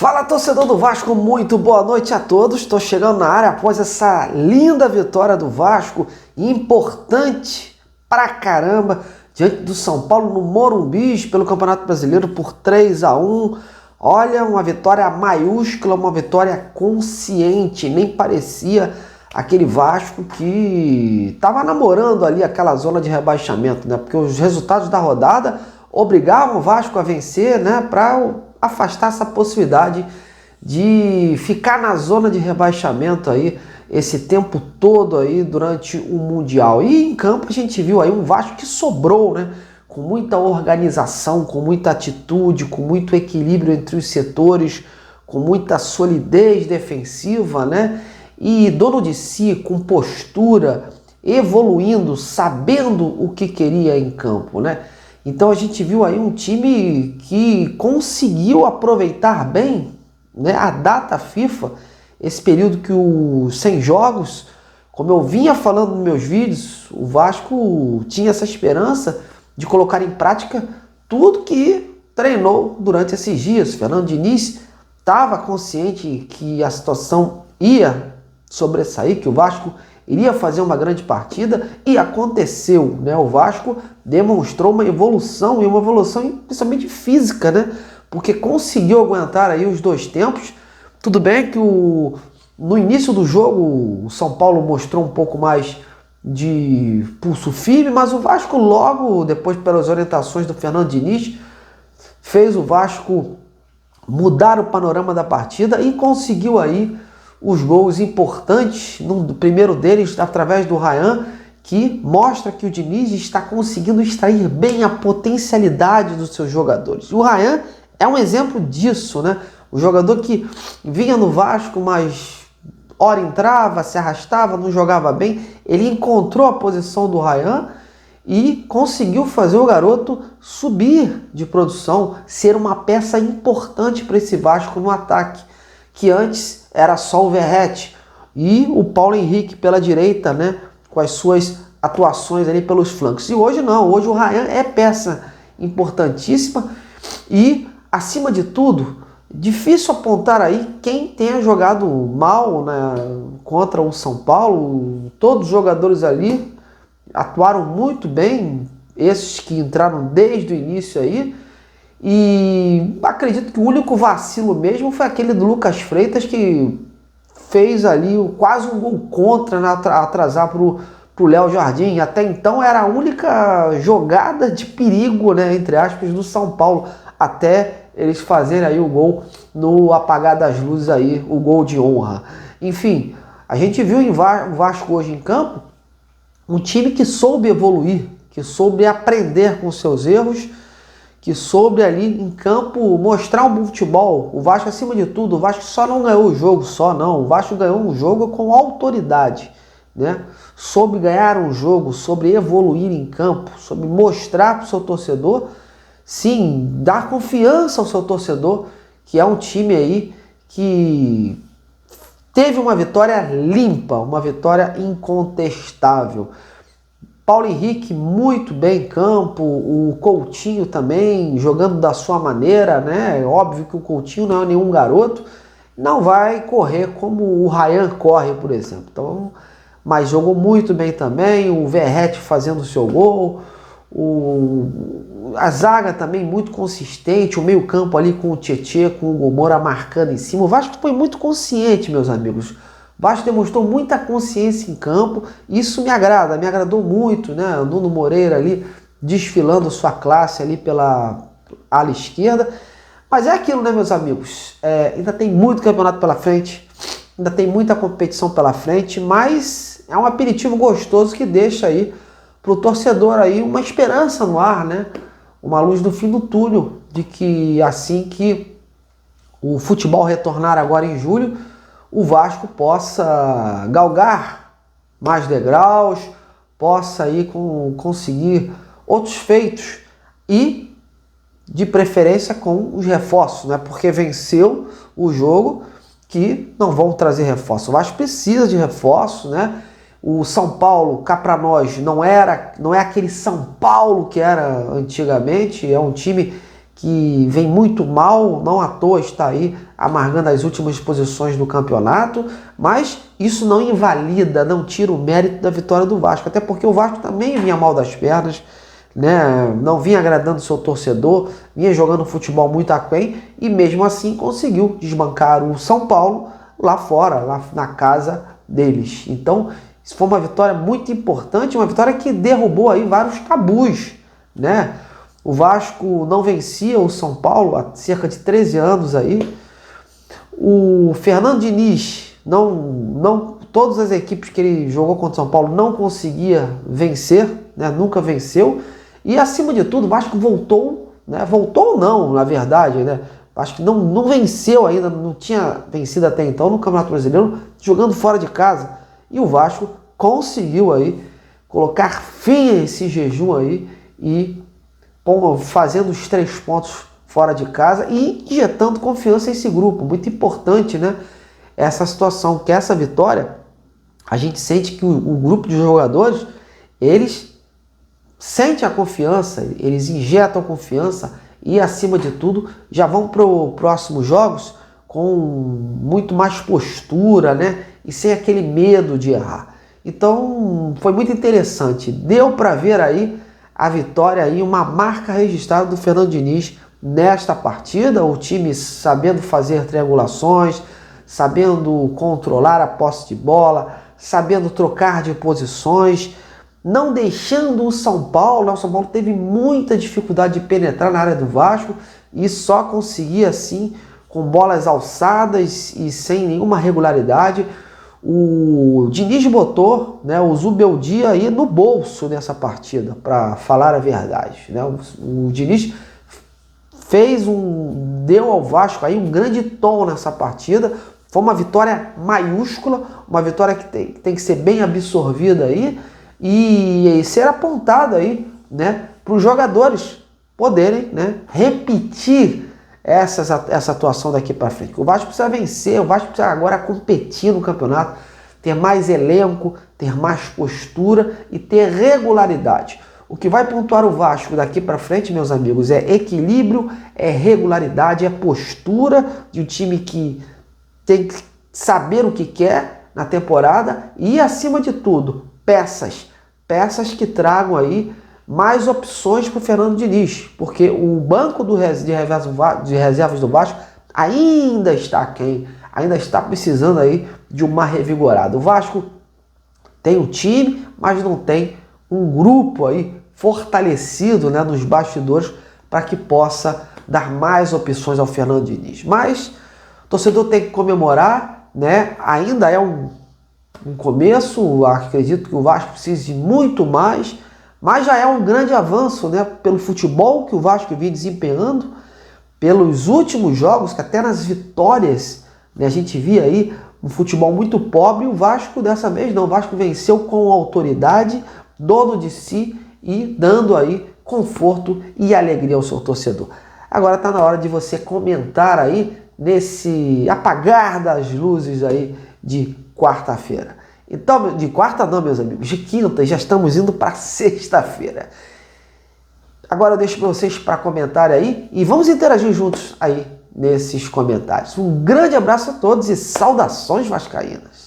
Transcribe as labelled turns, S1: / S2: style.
S1: Fala, torcedor do Vasco, muito boa noite a todos. Estou chegando na área após essa linda vitória do Vasco, importante pra caramba, diante do São Paulo no Morumbi pelo Campeonato Brasileiro por 3-1. Olha, uma vitória maiúscula, uma vitória consciente, nem parecia aquele Vasco que estava namorando ali aquela zona de rebaixamento, né? Porque os resultados da rodada obrigavam o Vasco a vencer, né? Para afastar essa possibilidade de ficar na zona de rebaixamento aí esse tempo todo aí durante o Mundial. E em campo a gente viu aí um Vasco que sobrou, né? Com muita organização, com muita atitude, com muito equilíbrio entre os setores, com muita solidez defensiva, né? E dono de si, com postura, evoluindo, sabendo o que queria em campo, né? Então a gente viu aí um time que conseguiu aproveitar bem, né, a data FIFA, esse período que sem jogos, como eu vinha falando nos meus vídeos, o Vasco tinha essa esperança de colocar em prática tudo que treinou durante esses dias. Fernando Diniz estava consciente que a situação ia sobressair, que o Vasco iria fazer uma grande partida e aconteceu, né? O Vasco demonstrou uma evolução e uma evolução principalmente física, né? Porque conseguiu aguentar aí os dois tempos. Tudo bem que no início do jogo o São Paulo mostrou um pouco mais de pulso firme, mas o Vasco logo depois, pelas orientações do Fernando Diniz, fez o Vasco mudar o panorama da partida e conseguiu aí os gols importantes, no primeiro deles através do Ryan, que mostra que o Diniz está conseguindo extrair bem a potencialidade dos seus jogadores. O Ryan é um exemplo disso, né? O jogador que vinha no Vasco, mas ora entrava, se arrastava, não jogava bem, ele encontrou a posição do Ryan e conseguiu fazer o garoto subir de produção, ser uma peça importante para esse Vasco no ataque, que antes era só o Verratti e o Paulo Henrique pela direita, né, com as suas atuações ali pelos flancos. E hoje não, hoje o Ryan é peça importantíssima e, acima de tudo, difícil apontar aí quem tenha jogado mal, né, contra o São Paulo. Todos os jogadores ali atuaram muito bem, esses que entraram desde o início aí. E acredito que o único vacilo mesmo foi aquele do Lucas Freitas, que fez ali quase um gol contra, né, atrasar pro Léo Jardim. Até então era a única jogada de perigo, né, entre aspas, do São Paulo, até eles fazerem aí o gol no apagar das luzes aí, o gol de honra. Enfim, a gente viu o Vasco hoje em campo um time que soube evoluir, que soube aprender com seus erros, que soube ali em campo mostrar um bom futebol. O Vasco, acima de tudo, o Vasco só não ganhou o jogo, o Vasco ganhou um jogo com autoridade, né? Soube ganhar um jogo, soube evoluir em campo, soube mostrar para o seu torcedor, sim, dar confiança ao seu torcedor, que é um time aí que teve uma vitória limpa, uma vitória incontestável. Paulo Henrique muito bem em campo, o Coutinho também jogando da sua maneira, né? Óbvio que o Coutinho não é nenhum garoto, não vai correr como o Ryan corre, por exemplo. Então, mas jogou muito bem também, o Verratti fazendo o seu gol, a zaga também muito consistente, o meio campo ali com o Tietê, com o Gomora marcando em cima. O Vasco foi muito consciente, meus amigos. O Vasco demonstrou muita consciência em campo, isso me agradou muito, né? O Nuno Moreira ali desfilando sua classe ali pela ala esquerda. Mas é aquilo, né, meus amigos? Ainda tem muito campeonato pela frente, ainda tem muita competição pela frente, mas é um aperitivo gostoso que deixa aí para o torcedor aí uma esperança no ar, né? Uma luz no fim do túnel, de que assim que o futebol retornar agora em julho, o Vasco possa galgar mais degraus, possa aí conseguir outros feitos e, de preferência, com os reforços, né? Porque venceu o jogo que não vão trazer reforço. O Vasco precisa de reforço, né? O São Paulo, cá para nós, não é aquele São Paulo que era antigamente, é um time que vem muito mal, não à toa está aí amargando as últimas posições do campeonato, mas isso não invalida, não tira o mérito da vitória do Vasco, até porque o Vasco também vinha mal das pernas, né? Não vinha agradando seu torcedor, vinha jogando futebol muito aquém e mesmo assim conseguiu desbancar o São Paulo lá fora, lá na casa deles. Então, isso foi uma vitória muito importante, uma vitória que derrubou aí vários tabus, né? O Vasco não vencia o São Paulo há cerca de 13 anos aí. O Fernando Diniz, todas as equipes que ele jogou contra o São Paulo não conseguia vencer, né? Nunca venceu. E acima de tudo, o Vasco voltou, né? Voltou não, na verdade, né? O Vasco não venceu ainda, não tinha vencido até então no Campeonato Brasileiro, jogando fora de casa. E o Vasco conseguiu aí colocar fim a esse jejum aí e fazendo os 3 pontos fora de casa e injetando confiança nesse grupo. Muito importante, né? Essa situação, que essa vitória, a gente sente que o grupo de jogadores, eles sentem a confiança, eles injetam confiança e, acima de tudo, já vão para os próximos jogos com muito mais postura, né? E sem aquele medo de errar. Então, foi muito interessante. Deu para ver aí a vitória aí, uma marca registrada do Fernando Diniz nesta partida, o time sabendo fazer triangulações, sabendo controlar a posse de bola, sabendo trocar de posições, não deixando o São Paulo. O São Paulo teve muita dificuldade de penetrar na área do Vasco e só conseguia assim, com bolas alçadas e sem nenhuma regularidade. O Diniz botou, né, o Zubeldia aí no bolso nessa partida, para falar a verdade, né? O Diniz deu ao Vasco aí um grande tom nessa partida. Foi uma vitória maiúscula, uma vitória que tem que ser bem absorvida aí e ser apontada aí, né, para os jogadores poderem, né, repetir essa atuação daqui para frente. O Vasco precisa vencer, o Vasco precisa agora competir no campeonato, ter mais elenco, ter mais postura e ter regularidade. O que vai pontuar o Vasco daqui para frente, meus amigos, é equilíbrio, é regularidade, é postura de um time que tem que saber o que quer na temporada e, acima de tudo, peças que tragam aí mais opções para o Fernando Diniz, porque o banco de reservas do Vasco ainda está aquém, ainda está precisando aí de uma revigorada. O Vasco tem um time, mas não tem um grupo aí fortalecido, né, nos bastidores para que possa dar mais opções ao Fernando Diniz. Mas o torcedor tem que comemorar, né? Ainda é um começo, acredito que o Vasco precise de muito mais, mas já é um grande avanço, né, pelo futebol que o Vasco vem desempenhando, pelos últimos jogos, que até nas vitórias, né, a gente via aí um futebol muito pobre. E o Vasco dessa vez não, o Vasco venceu com autoridade, dono de si e dando aí conforto e alegria ao seu torcedor. Agora está na hora de você comentar aí nesse apagar das luzes aí de quarta-feira. Então, de quarta não, meus amigos, de quinta, já estamos indo para sexta-feira. Agora eu deixo para vocês para comentar aí e vamos interagir juntos aí nesses comentários. Um grande abraço a todos e saudações vascaínas.